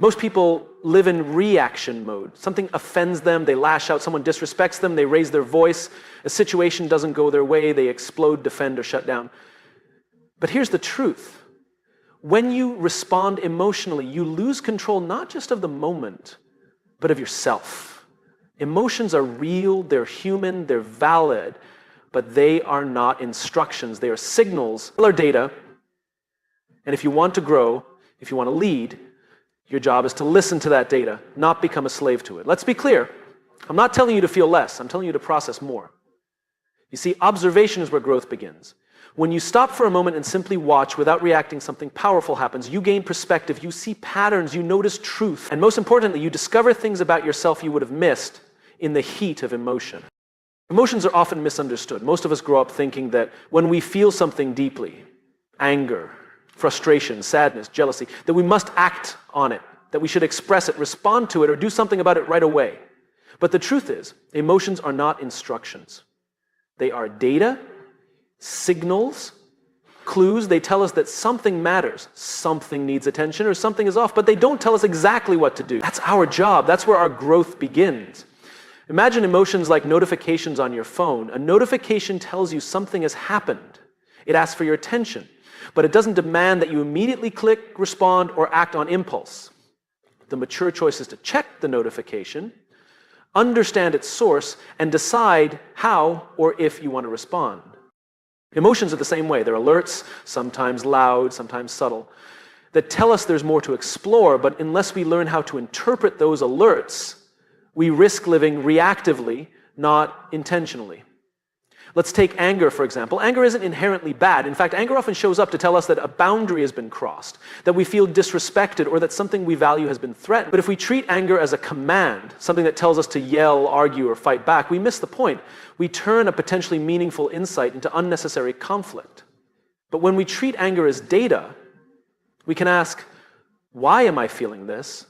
Most people live in reaction mode. Something offends them, they lash out. Someone disrespects them, they raise their voice. A situation doesn't go their way, they explode, defend, or shut down. But here's the truth. When you respond emotionally, you lose control not just of the moment, but of yourself. Emotions are real, they're human, they're valid, but they are not instructions. They are signals or data. And if you want to grow, if you want to lead, your job is to listen to that data, not become a slave to it. Let's be clear. I'm not telling you to feel less. I'm telling you to process more. You see, observation is where growth begins. When you stop for a moment and simply watch without reacting, something powerful happens. You gain perspective, you see patterns, you notice truth, and most importantly, you discover things about yourself you would have missed in the heat of emotion. Emotions are often misunderstood. Most of us grow up thinking that when we feel something deeply, anger, frustration, sadness, jealousy, that we must act on it, that we should express it, respond to it, or do something about it right away. But the truth is, emotions are not instructions. They are data, signals, clues. They tell us that something matters, something needs attention, or something is off, but they don't tell us exactly what to do. That's our job. That's where our growth begins. Imagine emotions like notifications on your phone. A notification tells you something has happened. It asks for your attention, but it doesn't demand that you immediately click, respond, or act on impulse. The mature choice is to check the notification, understand its source, and decide how or if you want to respond. Emotions are the same way. They're alerts, sometimes loud, sometimes subtle, that tell us there's more to explore, but unless we learn how to interpret those alerts, we risk living reactively, not intentionally. Let's take anger, for example. Anger isn't inherently bad. In fact, anger often shows up to tell us that a boundary has been crossed, that we feel disrespected, or that something we value has been threatened. But if we treat anger as a command, something that tells us to yell, argue, or fight back, we miss the point. We turn a potentially meaningful insight into unnecessary conflict. But when we treat anger as data, we can ask, why am I feeling this?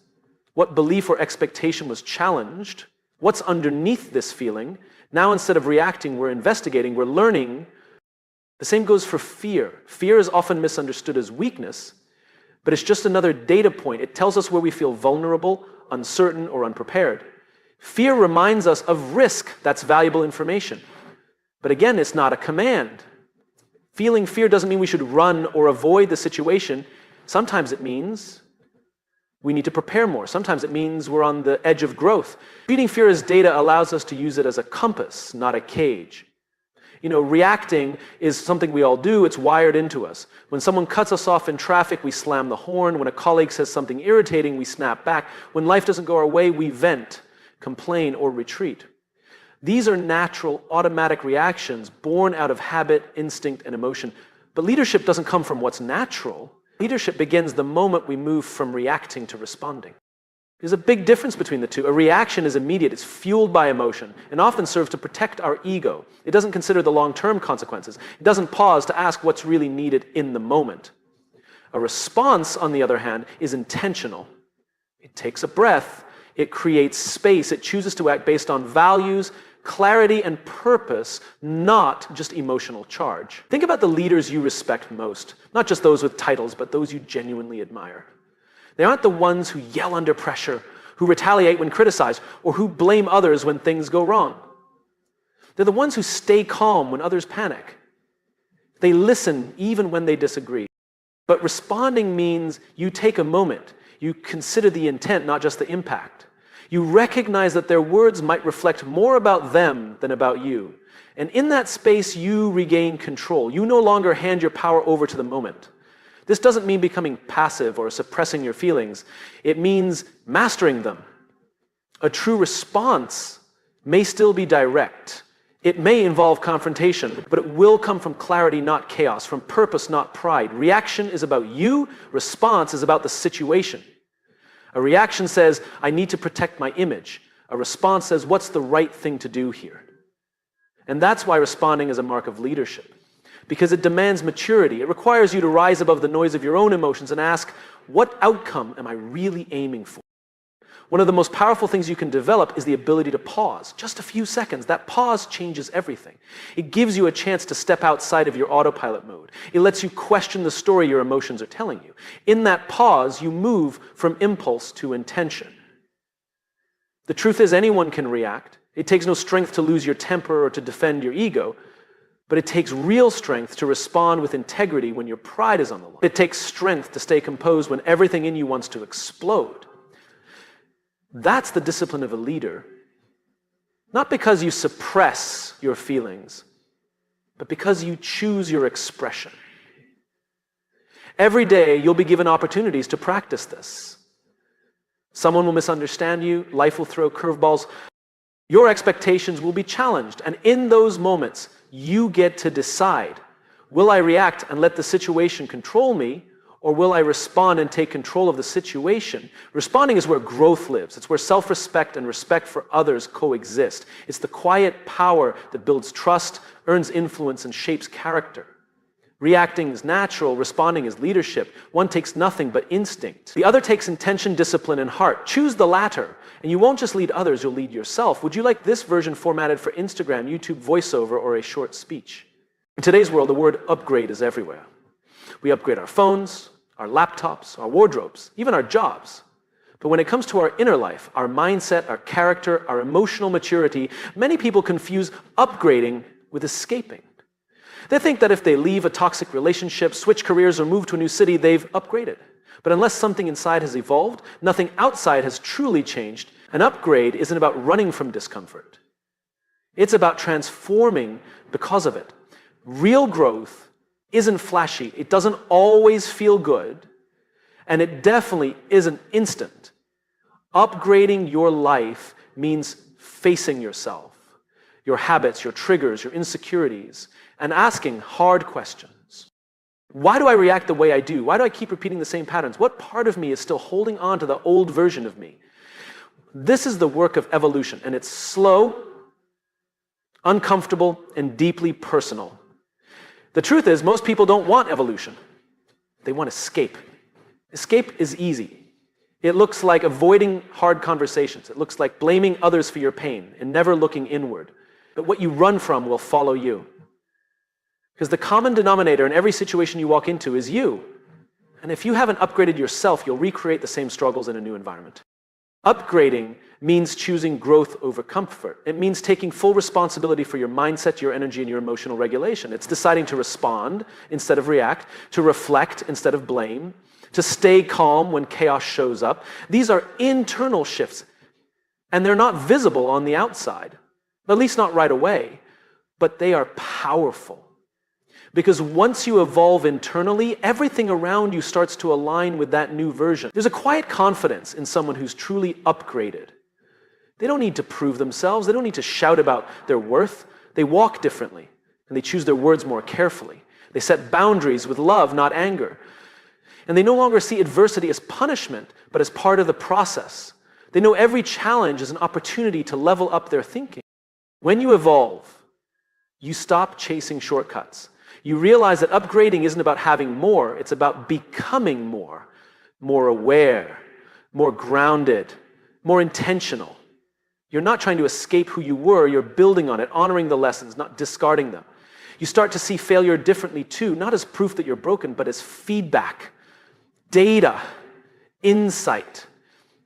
What belief or expectation was challenged? What's underneath this feeling? Now, instead of reacting, we're investigating, we're learning. The same goes for fear. Fear is often misunderstood as weakness, but it's just another data point. It tells us where we feel vulnerable, uncertain, or unprepared. Fear reminds us of risk. That's valuable information. But again, it's not a command. Feeling fear doesn't mean we should run or avoid the situation. Sometimes it means we need to prepare more. Sometimes it means we're on the edge of growth. Treating fear as data allows us to use it as a compass, not a cage. Reacting is something we all do. It's wired into us. When someone cuts us off in traffic, we slam the horn. When a colleague says something irritating, we snap back. When life doesn't go our way, we vent, complain, or retreat. These are natural, automatic reactions born out of habit, instinct, and emotion. But leadership doesn't come from what's natural. Leadership begins the moment we move from reacting to responding. There's a big difference between the two. A reaction is immediate, it's fueled by emotion, and often serves to protect our ego. It doesn't consider the long-term consequences. It doesn't pause to ask what's really needed in the moment. A response, on the other hand, is intentional. It takes a breath, it creates space, it chooses to act based on values, clarity, and purpose, not just emotional charge. Think about the leaders you respect most, not just those with titles, but those you genuinely admire. They aren't the ones who yell under pressure, who retaliate when criticized, or who blame others when things go wrong. They're the ones who stay calm when others panic. They listen even when they disagree. But responding means you take a moment, you consider the intent, not just the impact. You recognize that their words might reflect more about them than about you. And in that space, you regain control. You no longer hand your power over to the moment. This doesn't mean becoming passive or suppressing your feelings. It means mastering them. A true response may still be direct. It may involve confrontation, but it will come from clarity, not chaos, from purpose, not pride. Reaction is about you. Response is about the situation. A reaction says, I need to protect my image. A response says, what's the right thing to do here? And that's why responding is a mark of leadership, because it demands maturity. It requires you to rise above the noise of your own emotions and ask, what outcome am I really aiming for? One of the most powerful things you can develop is the ability to pause. Just a few seconds. That pause changes everything. It gives you a chance to step outside of your autopilot mode. It lets you question the story your emotions are telling you. In that pause, you move from impulse to intention. The truth is, anyone can react. It takes no strength to lose your temper or to defend your ego, but it takes real strength to respond with integrity when your pride is on the line. It takes strength to stay composed when everything in you wants to explode. That's the discipline of a leader, not because you suppress your feelings, but because you choose your expression. Every day, you'll be given opportunities to practice this. Someone will misunderstand you, life will throw curveballs, your expectations will be challenged, and in those moments, you get to decide, will I react and let the situation control me, or will I respond and take control of the situation? Responding is where growth lives. It's where self-respect and respect for others coexist. It's the quiet power that builds trust, earns influence, and shapes character. Reacting is natural, responding is leadership. One takes nothing but instinct. The other takes intention, discipline, and heart. Choose the latter, and you won't just lead others, you'll lead yourself. Would you like this version formatted for Instagram, YouTube voiceover, or a short speech? In today's world, the word upgrade is everywhere. We upgrade our phones, our laptops, our wardrobes, even our jobs. But when it comes to our inner life, our mindset, our character, our emotional maturity, many people confuse upgrading with escaping. They think that if they leave a toxic relationship, switch careers, or move to a new city, they've upgraded. But unless something inside has evolved, nothing outside has truly changed. An upgrade isn't about running from discomfort. It's about transforming because of it. Real growth isn't flashy. It doesn't always feel good, and it definitely isn't instant. Upgrading your life means facing yourself, your habits, your triggers, your insecurities, and asking hard questions. Why do I react the way I do? Why do I keep repeating the same patterns? What part of me is still holding on to the old version of me? This is the work of evolution, and it's slow, uncomfortable, and deeply personal. The truth is, most people don't want evolution. They want escape. Escape is easy. It looks like avoiding hard conversations. It looks like blaming others for your pain and never looking inward. But what you run from will follow you. Because the common denominator in every situation you walk into is you. And if you haven't upgraded yourself, you'll recreate the same struggles in a new environment. Upgrading means choosing growth over comfort. It means taking full responsibility for your mindset, your energy, and your emotional regulation. It's deciding to respond instead of react, to reflect instead of blame, to stay calm when chaos shows up. These are internal shifts, and they're not visible on the outside, at least not right away, but they are powerful. Because once you evolve internally, everything around you starts to align with that new version. There's a quiet confidence in someone who's truly upgraded. They don't need to prove themselves. They don't need to shout about their worth. They walk differently, and they choose their words more carefully. They set boundaries with love, not anger. And they no longer see adversity as punishment, but as part of the process. They know every challenge is an opportunity to level up their thinking. When you evolve, you stop chasing shortcuts. You realize that upgrading isn't about having more, it's about becoming more aware, more grounded, more intentional. You're not trying to escape who you were, you're building on it, honoring the lessons, not discarding them. You start to see failure differently too, not as proof that you're broken, but as feedback, data, insight.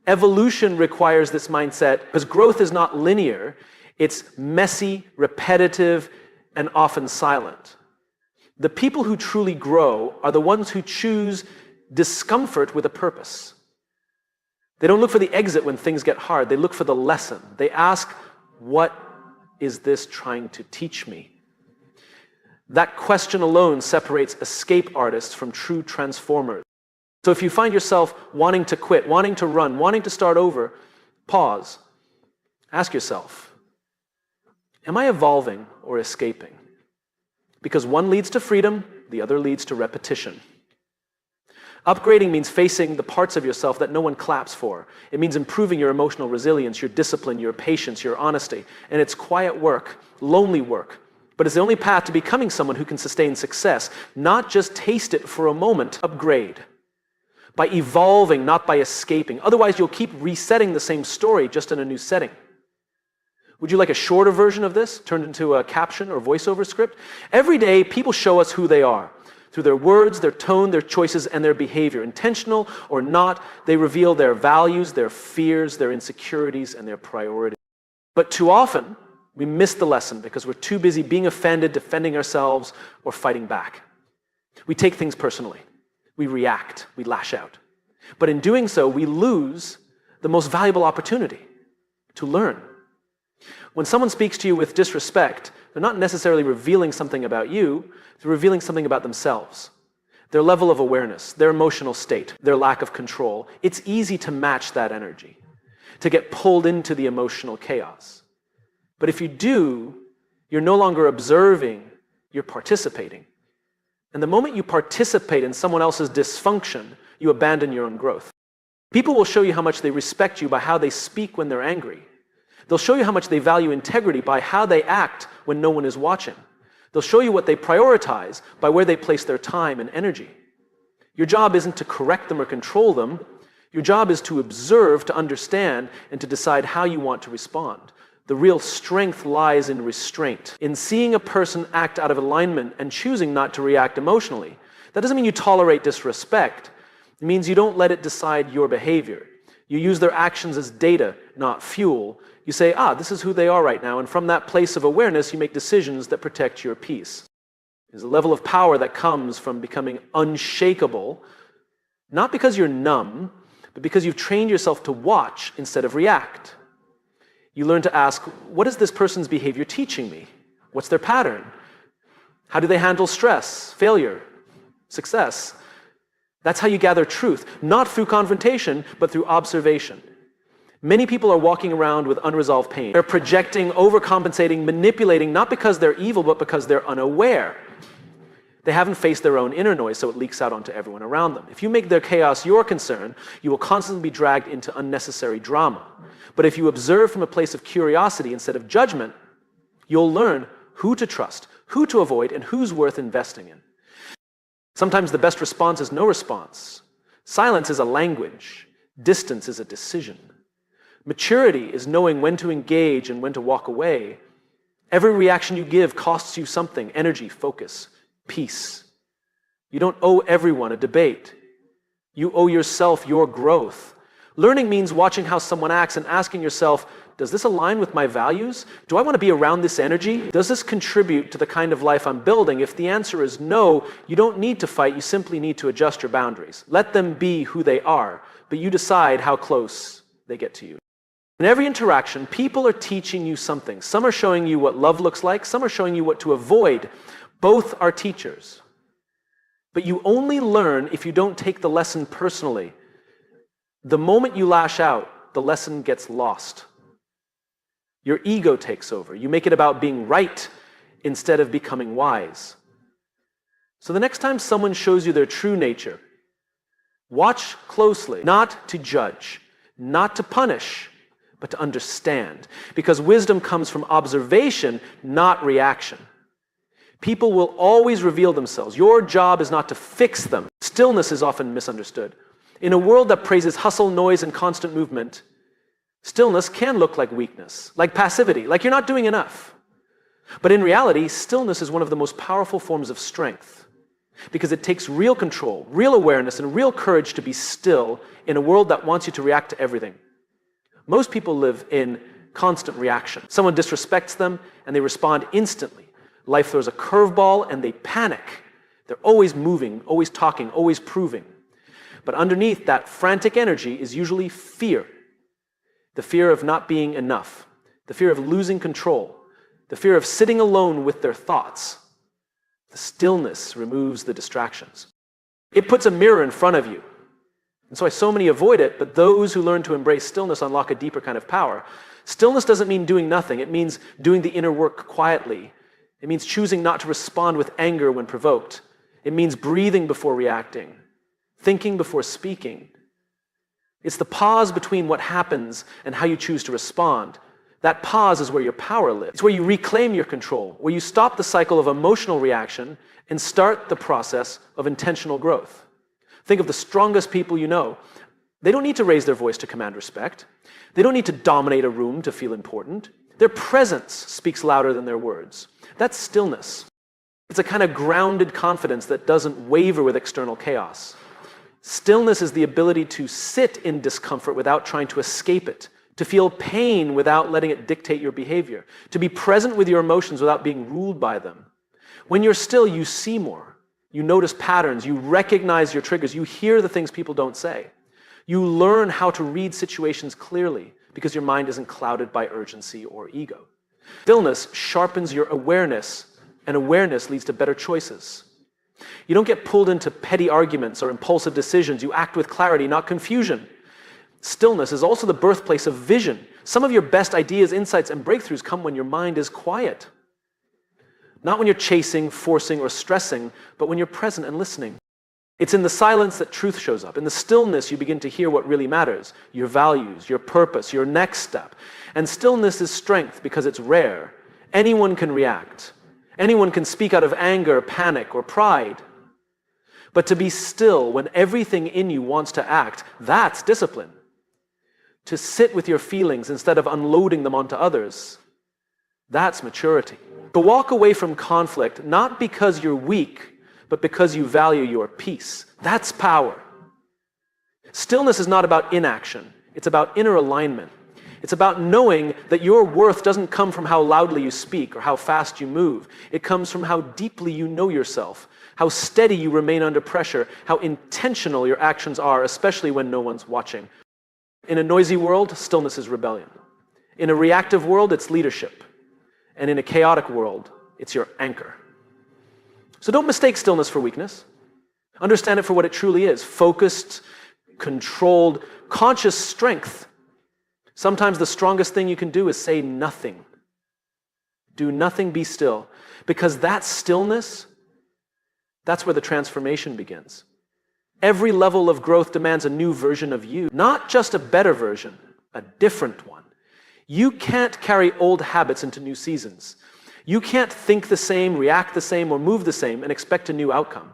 Evolution requires this mindset because growth is not linear, it's messy, repetitive, and often silent. The people who truly grow are the ones who choose discomfort with a purpose. They don't look for the exit when things get hard. They look for the lesson. They ask, what is this trying to teach me? That question alone separates escape artists from true transformers. So if you find yourself wanting to quit, wanting to run, wanting to start over, pause. Ask yourself, am I evolving or escaping? Because one leads to freedom, the other leads to repetition. Upgrading means facing the parts of yourself that no one claps for. It means improving your emotional resilience, your discipline, your patience, your honesty. And it's quiet work, lonely work. But it's the only path to becoming someone who can sustain success, not just taste it for a moment. Upgrade. by evolving, not by escaping. Otherwise, you'll keep resetting the same story, just in a new setting. Would you like a shorter version of this, turned into a caption or voiceover script? Every day, people show us who they are. Through their words, their tone, their choices, and their behavior. Intentional or not, they reveal their values, their fears, their insecurities, and their priorities. But too often, we miss the lesson because we're too busy being offended, defending ourselves, or fighting back. We take things personally. We react. We lash out. But in doing so, we lose the most valuable opportunity to learn. When someone speaks to you with disrespect, they're not necessarily revealing something about you, they're revealing something about themselves. Their level of awareness, their emotional state, their lack of control. It's easy to match that energy, to get pulled into the emotional chaos. But if you do, you're no longer observing, you're participating. And the moment you participate in someone else's dysfunction, you abandon your own growth. People will show you how much they respect you by how they speak when they're angry. They'll show you how much they value integrity by how they act when no one is watching. They'll show you what they prioritize by where they place their time and energy. Your job isn't to correct them or control them. Your job is to observe, to understand, and to decide how you want to respond. The real strength lies in restraint, in seeing a person act out of alignment and choosing not to react emotionally. That doesn't mean you tolerate disrespect. It means you don't let it decide your behavior. You use their actions as data, not fuel. You say, this is who they are right now, and from that place of awareness, you make decisions that protect your peace. There's a level of power that comes from becoming unshakable, not because you're numb, but because you've trained yourself to watch instead of react. You learn to ask, what is this person's behavior teaching me? What's their pattern? How do they handle stress, failure, success? That's how you gather truth, not through confrontation, but through observation. Many people are walking around with unresolved pain. They're projecting, overcompensating, manipulating, not because they're evil, but because they're unaware. They haven't faced their own inner noise, so it leaks out onto everyone around them. If you make their chaos your concern, you will constantly be dragged into unnecessary drama. But if you observe from a place of curiosity instead of judgment, you'll learn who to trust, who to avoid, and who's worth investing in. Sometimes the best response is no response. Silence is a language. Distance is a decision. Maturity is knowing when to engage and when to walk away. Every reaction you give costs you something: energy, focus, peace. You don't owe everyone a debate. You owe yourself your growth. Learning means watching how someone acts and asking yourself, does this align with my values? Do I want to be around this energy? Does this contribute to the kind of life I'm building? If the answer is no, you don't need to fight, you simply need to adjust your boundaries. Let them be who they are, but you decide how close they get to you. In every interaction, people are teaching you something. Some are showing you what love looks like, some are showing you what to avoid. Both are teachers. But you only learn if you don't take the lesson personally. The moment you lash out, the lesson gets lost. Your ego takes over. You make it about being right instead of becoming wise. So the next time someone shows you their true nature, watch closely, not to judge, not to punish, but to understand. Because wisdom comes from observation, not reaction. People will always reveal themselves. Your job is not to fix them. Stillness is often misunderstood. In a world that praises hustle, noise, and constant movement, stillness can look like weakness, like passivity, like you're not doing enough. But in reality, stillness is one of the most powerful forms of strength because it takes real control, real awareness, and real courage to be still in a world that wants you to react to everything. Most people live in constant reaction. Someone disrespects them and they respond instantly. Life throws a curveball and they panic. They're always moving, always talking, always proving. But underneath that frantic energy is usually fear. The fear of not being enough. The fear of losing control. The fear of sitting alone with their thoughts. The stillness removes the distractions. It puts a mirror in front of you. And so so many avoid it, but those who learn to embrace stillness unlock a deeper kind of power. Stillness doesn't mean doing nothing. It means doing the inner work quietly. It means choosing not to respond with anger when provoked. It means breathing before reacting, thinking before speaking. It's the pause between what happens and how you choose to respond. That pause is where your power lives. It's where you reclaim your control, where you stop the cycle of emotional reaction and start the process of intentional growth. Think of the strongest people you know. They don't need to raise their voice to command respect. They don't need to dominate a room to feel important. Their presence speaks louder than their words. That's stillness. It's a kind of grounded confidence that doesn't waver with external chaos. Stillness is the ability to sit in discomfort without trying to escape it, to feel pain without letting it dictate your behavior, to be present with your emotions without being ruled by them. When you're still, you see more. You notice patterns. You recognize your triggers. You hear the things people don't say. You learn how to read situations clearly because your mind isn't clouded by urgency or ego. Stillness sharpens your awareness, and awareness leads to better choices. You don't get pulled into petty arguments or impulsive decisions. You act with clarity, not confusion. Stillness is also the birthplace of vision. Some of your best ideas, insights, and breakthroughs come when your mind is quiet. Not when you're chasing, forcing, or stressing, but when you're present and listening. It's in the silence that truth shows up. In the stillness, you begin to hear what really matters, your values, your purpose, your next step. And stillness is strength because it's rare. Anyone can react. Anyone can speak out of anger, panic, or pride. But to be still when everything in you wants to act, that's discipline. To sit with your feelings instead of unloading them onto others, that's maturity. To walk away from conflict, not because you're weak, but because you value your peace. That's power. Stillness is not about inaction. It's about inner alignment. It's about knowing that your worth doesn't come from how loudly you speak or how fast you move. It comes from how deeply you know yourself, how steady you remain under pressure, how intentional your actions are, especially when no one's watching. In a noisy world, stillness is rebellion. In a reactive world, it's leadership. And in a chaotic world, it's your anchor. So don't mistake stillness for weakness. Understand it for what it truly is: focused, controlled, conscious strength. Sometimes the strongest thing you can do is say nothing. Do nothing, be still. Because that stillness, that's where the transformation begins. Every level of growth demands a new version of you, not just a better version, a different one. You can't carry old habits into new seasons. You can't think the same, react the same, or move the same and expect a new outcome.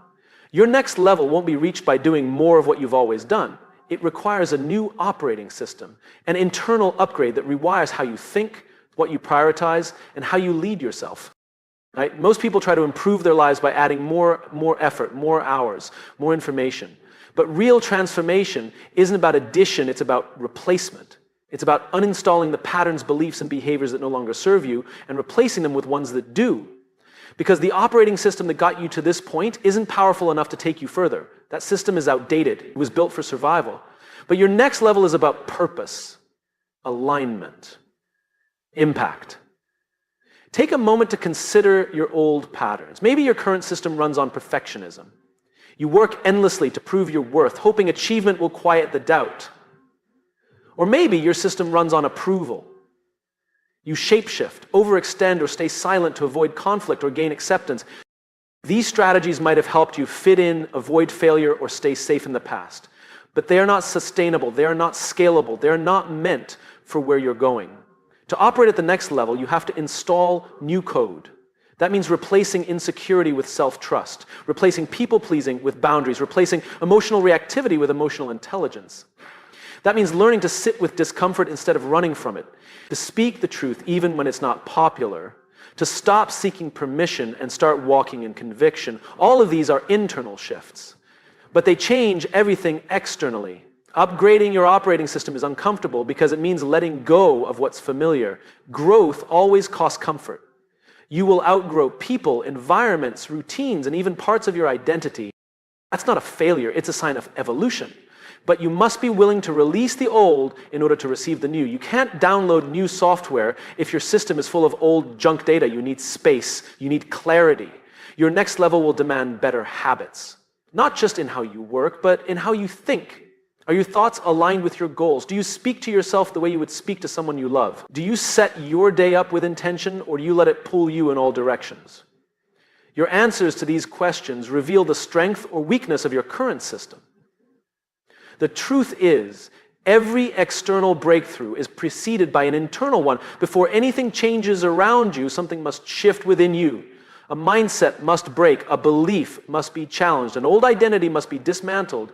Your next level won't be reached by doing more of what you've always done. It requires a new operating system, an internal upgrade that rewires how you think, what you prioritize, and how you lead yourself. Right? Most people try to improve their lives by adding more effort, more hours, more information. But real transformation isn't about addition, it's about replacement. It's about uninstalling the patterns, beliefs, and behaviors that no longer serve you and replacing them with ones that do. Because the operating system that got you to this point isn't powerful enough to take you further. That system is outdated. It was built for survival. But your next level is about purpose, alignment, impact. Take a moment to consider your old patterns. Maybe your current system runs on perfectionism. You work endlessly to prove your worth, hoping achievement will quiet the doubt. Or maybe your system runs on approval. You shapeshift, overextend, or stay silent to avoid conflict or gain acceptance. These strategies might have helped you fit in, avoid failure, or stay safe in the past. But they are not sustainable, they are not scalable, they are not meant for where you're going. To operate at the next level, you have to install new code. That means replacing insecurity with self-trust, replacing people-pleasing with boundaries, replacing emotional reactivity with emotional intelligence. That means learning to sit with discomfort instead of running from it, to speak the truth even when it's not popular, to stop seeking permission and start walking in conviction. All of these are internal shifts, but they change everything externally. Upgrading your operating system is uncomfortable because it means letting go of what's familiar. Growth always costs comfort. You will outgrow people, environments, routines, and even parts of your identity. That's not a failure, it's a sign of evolution. But you must be willing to release the old in order to receive the new. You can't download new software if your system is full of old junk data. You need space, you need clarity. Your next level will demand better habits, not just in how you work, but in how you think. Are your thoughts aligned with your goals? Do you speak to yourself the way you would speak to someone you love? Do you set your day up with intention, or do you let it pull you in all directions? Your answers to these questions reveal the strength or weakness of your current system. The truth is, every external breakthrough is preceded by an internal one. Before anything changes around you, something must shift within you. A mindset must break, a belief must be challenged, an old identity must be dismantled,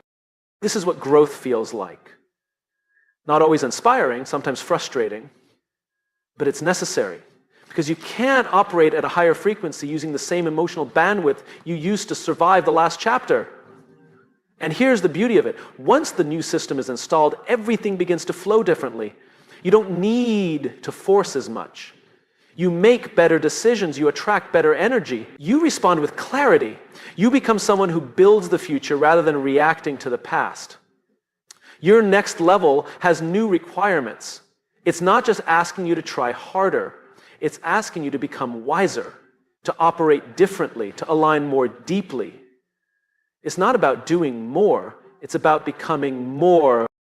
This is what growth feels like. Not always inspiring, sometimes frustrating, but it's necessary. Because you can't operate at a higher frequency using the same emotional bandwidth you used to survive the last chapter. And here's the beauty of it. Once the new system is installed, everything begins to flow differently. You don't need to force as much. You make better decisions. You attract better energy. You respond with clarity. You become someone who builds the future rather than reacting to the past. Your next level has new requirements. It's not just asking you to try harder. It's asking you to become wiser, to operate differently, to align more deeply. It's not about doing more. It's about becoming more